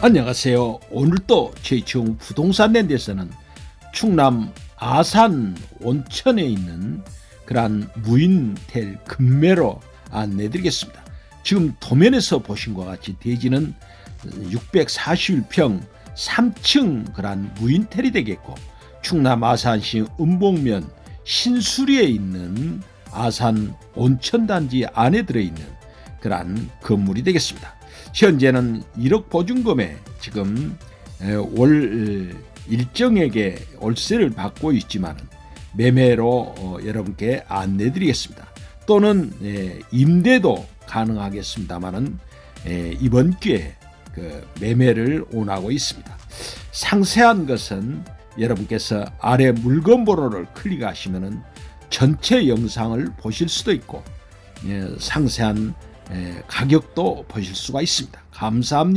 안녕하세요. 오늘도 저희청 부동산 랜드에서는 충남 아산 온천에 있는 그러한 무인텔 금매로 안내드리겠습니다. 지금 도면에서 보신 것과 같이 대지는 641평 3층 그러한 무인텔이 되겠고, 충남 아산시 음봉면 신수리에 있는 아산 온천단지 안에 들어있는 그러한 건물이 되겠습니다. 현재는 1억 보증금에 지금 월 일정액의 월세를 받고 있지만 매매로 여러분께 안내드리겠습니다. 또는 임대도 가능하겠습니다만은 이번 기회에 그 매매를 원하고 있습니다. 상세한 것은 여러분께서 아래 물건 번호를 클릭하시면은 전체 영상을 보실 수도 있고 상세한 가격도 보실 수가 있습니다. 감사합니다.